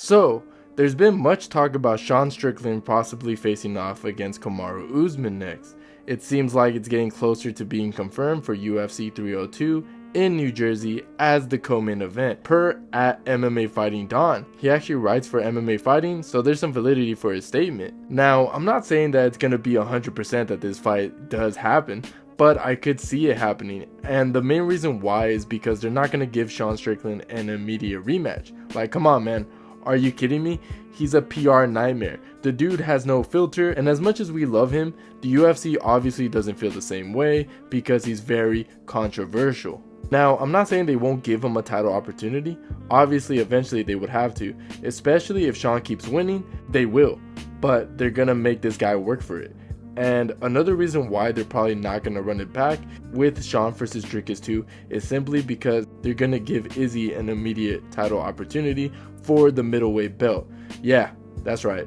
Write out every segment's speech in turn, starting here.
So, there's been much talk about Sean Strickland possibly facing off against Kamaru Usman next. It seems like it's getting closer to being confirmed for UFC 302 in New Jersey as the co-main event, per at MMA Fighting Don. He actually writes for MMA Fighting, so there's some validity for his statement. Now, I'm not saying that it's going to be 100% that this fight does happen, but I could see it happening, and the main reason why is because they're not going to give Sean Strickland an immediate rematch. Like, come on, man. Are you kidding me? He's a PR nightmare. The dude has no filter, and as much as we love him, the UFC obviously doesn't feel the same way because he's very controversial. Now, I'm not saying they won't give him a title opportunity. Obviously, eventually they would have to, especially if Sean keeps winning, they will. But they're gonna make this guy work for it. And another reason why they're probably not going to run it back with Sean versus Dricus 2 is simply because they're going to give Izzy an immediate title opportunity for the middleweight belt. Yeah, that's right.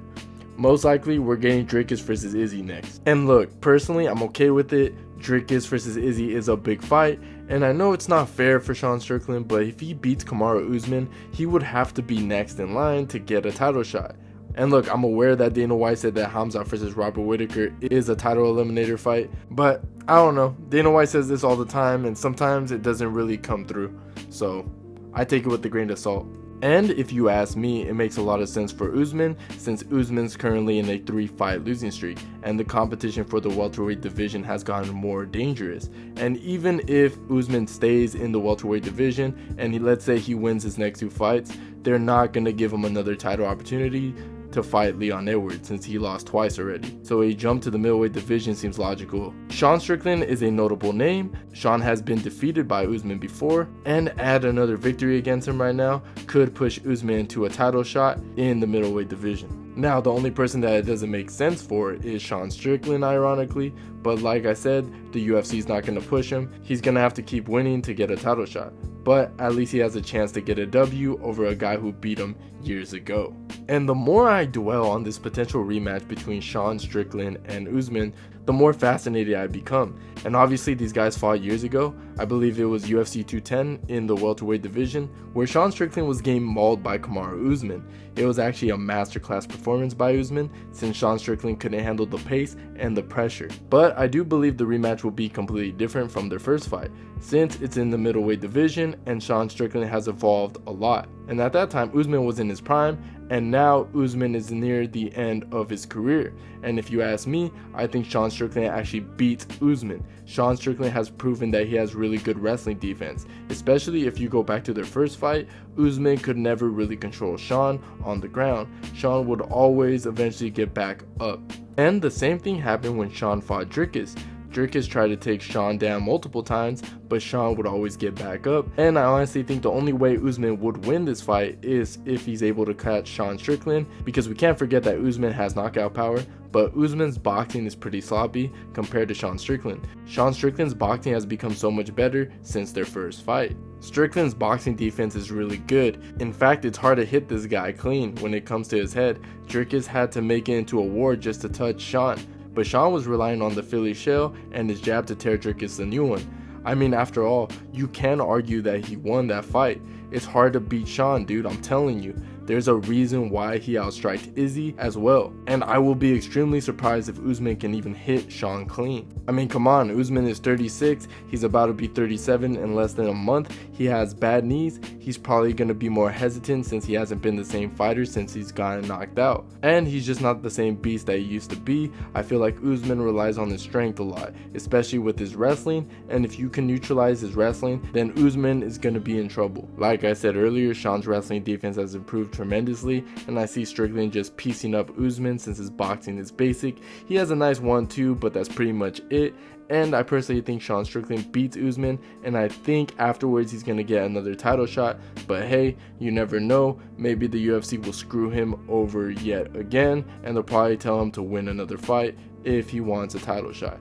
Most likely we're getting Dricus versus Izzy next. And look, personally, I'm okay with it. Dricus versus Izzy is a big fight, and I know it's not fair for Sean Strickland, but if he beats Kamaru Usman, he would have to be next in line to get a title shot. And look, I'm aware that Dana White said that Hamzat versus Robert Whittaker is a title eliminator fight, but I don't know. Dana White says this all the time, and sometimes it doesn't really come through. So I take it with a grain of salt. And if you ask me, it makes a lot of sense for Usman, since Usman's currently in a 3-fight losing streak, and the competition for the welterweight division has gotten more dangerous. And even if Usman stays in the welterweight division, and let's say he wins his next 2 fights, they're not going to give him another title opportunity to fight Leon Edwards since he lost twice already. So a jump to the middleweight division seems logical. Sean Strickland is a notable name. Sean has been defeated by Usman before, and add another victory against him right now could push Usman to a title shot in the middleweight division. Now, the only person that it doesn't make sense for is Sean Strickland, ironically, but like I said, the UFC is not going to push him. He's going to have to keep winning to get a title shot, but at least he has a chance to get a W over a guy who beat him years ago. And the more I dwell on this potential rematch between Sean Strickland and Usman, the more fascinated I become. And obviously these guys fought years ago. I believe it was UFC 210 in the welterweight division, where Sean Strickland was getting mauled by Kamaru Usman. It was actually a masterclass performance by Usman, since Sean Strickland couldn't handle the pace and the pressure. But I do believe the rematch will be completely different from their first fight, since it's in the middleweight division and Sean Strickland has evolved a lot. And at that time, Usman was in his prime, and now Usman is near the end of his career. And if you ask me, I think Sean Strickland actually beats Usman. Sean Strickland has proven that he has really good wrestling defense, especially if you go back to their first fight. Usman could never really control Sean on the ground. Sean would always eventually get back up. And the same thing happened when Sean fought Dricus. Dricus tried to take Sean down multiple times, but Sean would always get back up. And I honestly think the only way Usman would win this fight is if he's able to catch Sean Strickland, because we can't forget that Usman has knockout power, but Usman's boxing is pretty sloppy compared to Sean Strickland. Sean Strickland's boxing has become so much better since their first fight. Strickland's boxing defense is really good. In fact, it's hard to hit this guy clean when it comes to his head. Dricus had to make it into a war just to touch Sean, but Sean was relying on the Philly shell and his jab to tear Dricus a new one. I mean, after all, you can argue that he won that fight. It's hard to beat Sean, dude, I'm telling you. There's a reason why he outstriked Izzy as well. And I will be extremely surprised if Usman can even hit Sean clean. I mean, come on, Usman is 36, he's about to be 37 in less than a month. He has bad knees. He's probably going to be more hesitant since he hasn't been the same fighter since he's gotten knocked out. And he's just not the same beast that he used to be. I feel like Usman relies on his strength a lot, especially with his wrestling. And if you can neutralize his wrestling, then Usman is going to be in trouble. Like I said earlier, Sean's wrestling defense has improved tremendously, and I see Strickland just piecing up Usman since his boxing is basic. He has a nice 1-2, but that's pretty much it. And I personally think Sean Strickland beats Usman, and I think afterwards he's going to get another title shot. But hey, you never know. Maybe the UFC will screw him over yet again, and they'll probably tell him to win another fight if he wants a title shot.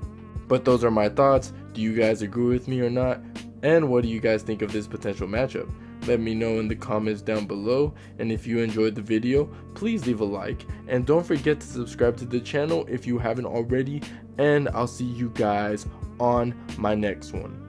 But those are my thoughts. Do you guys agree with me or not? And what do you guys think of this potential matchup? Let me know in the comments down below, and if you enjoyed the video, please leave a like, and don't forget to subscribe to the channel if you haven't already, and I'll see you guys on my next one.